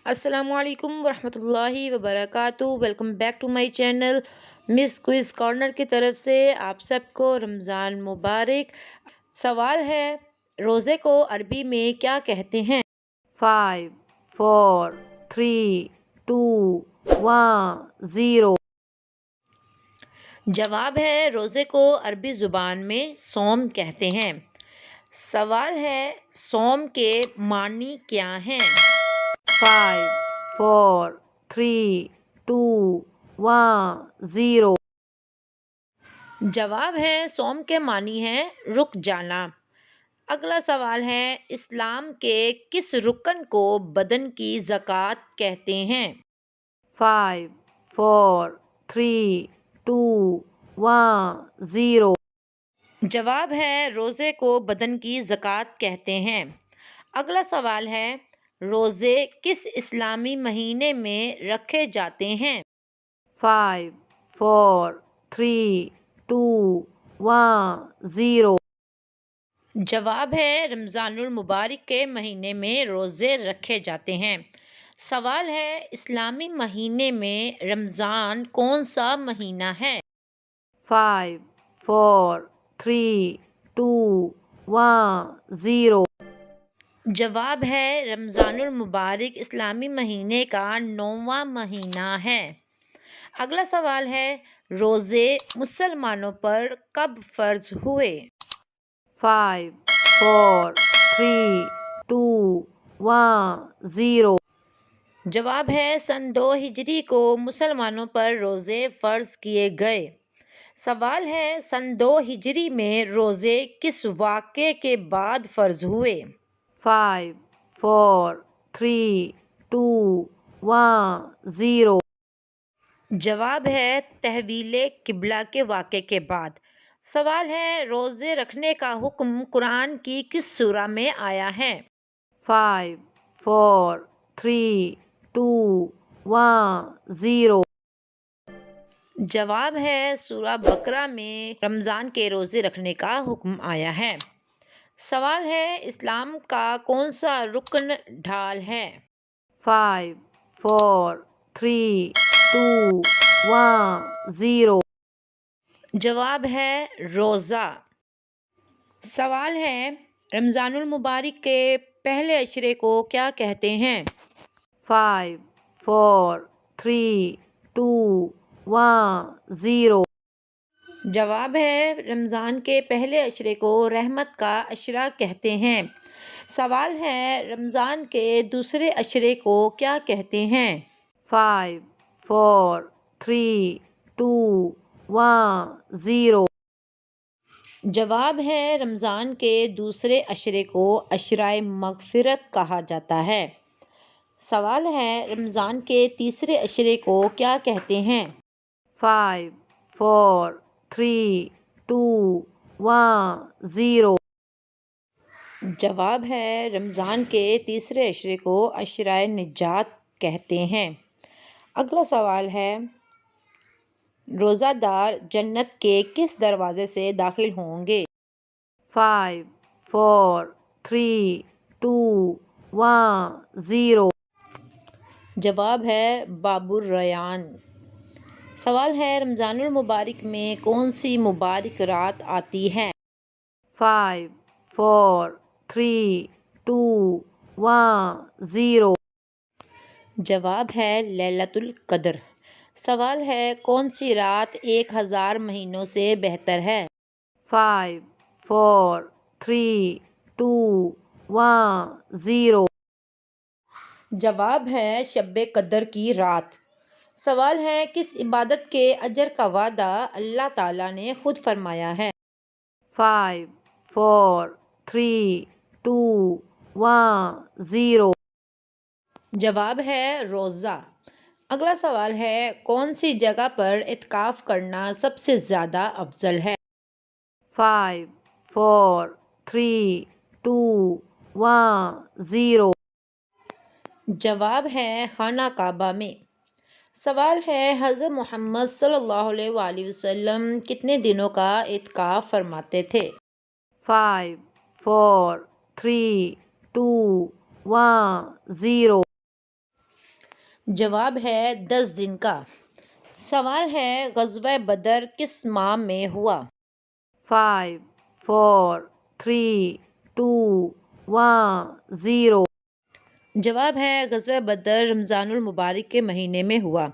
السلام علیکم ورحمۃ اللہ وبرکاتہ۔ Welcome back to my channel miss quiz corner کی طرف سے آپ سب کو رمضان مبارک۔ سوال ہے، روزے کو عربی میں کیا کہتے ہیں؟ 5 4 3 2 1 0۔ جواب ہے، روزے کو عربی زبان میں صوم کہتے ہیں۔ سوال ہے، صوم کے معنی کیا ہیں؟ 5 4 3 2 1 0۔ جواب ہے، صوم کے معنی ہے رک جانا۔ اگلا سوال ہے، اسلام کے کس رکن کو بدن کی زکوٰۃ کہتے ہیں؟ 5 4 3 2 1 0۔ جواب ہے، روزے کو بدن کی زکوٰۃ کہتے ہیں۔ اگلا سوال ہے، روزے کس اسلامی مہینے میں رکھے جاتے ہیں؟ 5 4 3 2 1 0۔ جواب ہے، رمضان المبارک کے مہینے میں روزے رکھے جاتے ہیں۔ سوال ہے، اسلامی مہینے میں رمضان کون سا مہینہ ہے؟ 5 4 3 2 1 0۔ جواب ہے، رمضان المبارک اسلامی مہینے کا 9واں مہینہ ہے۔ اگلا سوال ہے، روزے مسلمانوں پر کب فرض ہوئے؟ 5 4 3 2 1 0۔ جواب ہے، سن 2 ہجری کو مسلمانوں پر روزے فرض کیے گئے۔ سوال ہے، سن 2 ہجری میں روزے کس واقعے کے بعد فرض ہوئے؟ 5 4 3 2 1 0۔ جواب ہے، تحویل قبلہ کے واقعے کے بعد۔ سوال ہے، روزے رکھنے کا حکم قرآن کی کس سورہ میں آیا ہے؟ 5 4 3 2 1 0۔ جواب ہے، سورہ بقرہ میں رمضان کے روزے رکھنے کا حکم آیا ہے۔ سوال ہے، اسلام کا کون سا رکن ڈھال ہے؟ 5 4 3 2 1 0۔ جواب ہے، روزہ۔ سوال ہے، رمضان المبارک کے پہلے عشرے کو کیا کہتے ہیں؟ 5 4 3 2 1 0۔ جواب ہے، رمضان کے پہلے عشرے کو رحمت کا عشرہ کہتے ہیں۔ سوال ہے، رمضان کے دوسرے عشرے کو کیا کہتے ہیں؟ 5 4 3 2 1 0۔ جواب ہے، رمضان کے دوسرے عشرے کو عشرہ مغفرت کہا جاتا ہے۔ سوال ہے، رمضان کے تیسرے عشرے کو کیا کہتے ہیں؟ 5 4 3 2 1 0۔ جواب ہے، رمضان کے تیسرے عشرے کو عشرہ نجات کہتے ہیں۔ اگلا سوال ہے، روزہ دار جنت کے کس دروازے سے داخل ہوں گے؟ 5 4 3 2 1 0۔ جواب ہے، باب الریان۔ سوال ہے، رمضان المبارک میں کون سی مبارک رات آتی ہے؟ 5 4 3 2 1 0۔ جواب ہے، لیلۃ القدر۔ سوال ہے، کون سی رات 1000 مہینوں سے بہتر ہے؟ 5 4 3 2 1 0۔ جواب ہے، شب قدر کی رات۔ سوال ہے، کس عبادت کے اجر کا وعدہ اللہ تعالیٰ نے خود فرمایا ہے؟ 5 4 3 2 1 0۔ جواب ہے، روزہ۔ اگلا سوال ہے، کون سی جگہ پر اعتکاف کرنا سب سے زیادہ افضل ہے؟ 5 4 3 2 1 0۔ جواب ہے، خانہ کعبہ میں۔ سوال ہے، حضرت محمد صلی اللہ علیہ وآلہ وسلم کتنے دنوں کا اعتکاف فرماتے تھے؟ 5 4 3 2 1 0۔ جواب ہے 10 دن کا۔ سوال ہے غزوہ بدر کس ماہ میں ہوا؟ 5 4 3 2 1 0۔ جواب ہے غزوہ بدر رمضان المبارک کے مہینے میں ہوا۔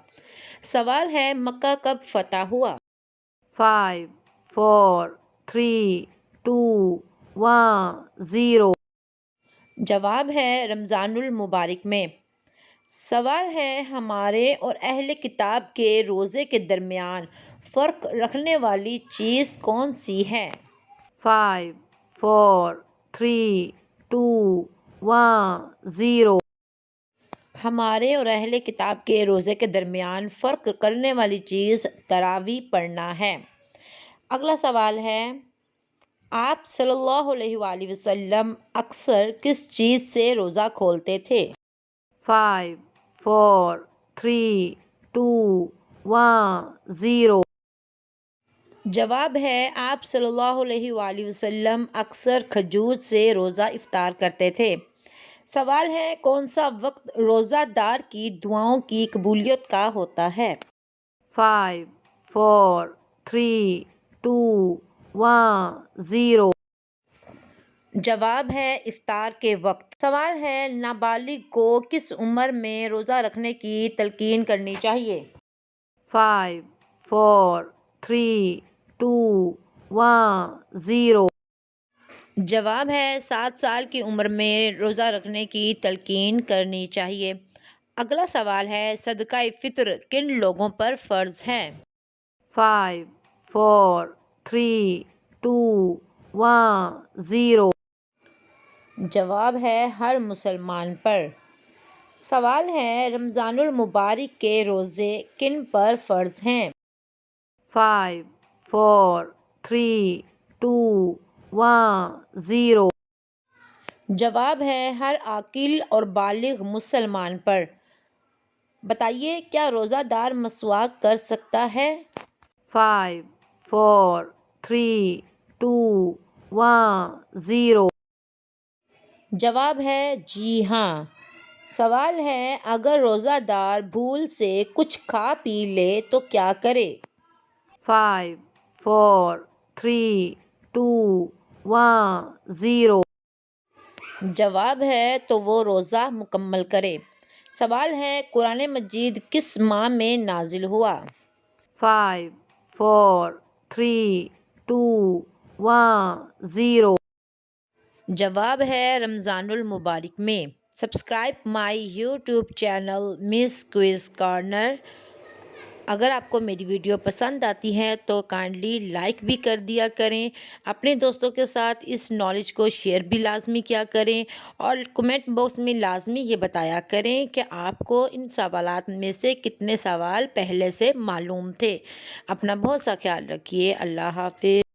سوال ہے مکہ کب فتح ہوا؟ 5 4 3 2 1 0۔ جواب ہے رمضان المبارک میں۔ سوال ہے ہمارے اور اہل کتاب کے روزے کے درمیان فرق رکھنے والی چیز کون سی ہے؟ 5 4 3 2 1 0۔ ہمارے اور اہل کتاب کے روزے کے درمیان فرق کرنے والی چیز تراویح پڑھنا ہے۔ اگلا سوال ہے آپ صلی اللہ علیہ وآلہ وسلم اکثر کس چیز سے روزہ کھولتے تھے؟ 5 4 3 2 1 0۔ جواب ہے آپ صلی اللہ علیہ وآلہ وسلم اکثر کھجور سے روزہ افطار کرتے تھے۔ سوال ہے کون سا وقت روزہ دار کی دعاؤں کی قبولیت کا ہوتا ہے؟ 5 4 3 2 1 0۔ جواب ہے افطار کے وقت۔ سوال ہے نابالغ کو کس عمر میں روزہ رکھنے کی تلقین کرنی چاہیے؟ 5 4 3 2 1 0۔ جواب ہے 7 سال کی عمر میں روزہ رکھنے کی تلقین کرنی چاہیے۔ اگلا سوال ہے صدقہ فطر کن لوگوں پر فرض ہے؟ 5 4 3 2 1 0۔ جواب ہے ہر مسلمان پر۔ سوال ہے رمضان المبارک کے روزے کن پر فرض ہیں؟ 5 4 3 2 1 0۔ جواب ہے ہر عاقل اور بالغ مسلمان پر۔ بتائیے کیا روزہ دار مسواک کر سکتا ہے؟ 5 4 3 2 1 0۔ جواب ہے جی ہاں۔ سوال ہے اگر روزہ دار بھول سے کچھ کھا پی لے تو کیا کرے؟ 5 4 3 2 1 0۔ جواب ہے تو وہ روزہ مکمل کرے۔ سوال ہے قرآن مجید کس ماہ میں نازل ہوا؟ 5 4 3 2 1 0۔ جواب ہے رمضان المبارک میں۔ سبسکرائب مائی YouTube channel miss quiz corner. اگر آپ کو میری ویڈیو پسند آتی ہے تو کائنڈلی لائک بھی کر دیا کریں، اپنے دوستوں کے ساتھ اس نالج کو شیئر بھی لازمی کیا کریں، اور کمنٹ باکس میں لازمی یہ بتایا کریں کہ آپ کو ان سوالات میں سے کتنے سوال پہلے سے معلوم تھے۔ اپنا بہت سا خیال رکھیے۔ اللہ حافظ۔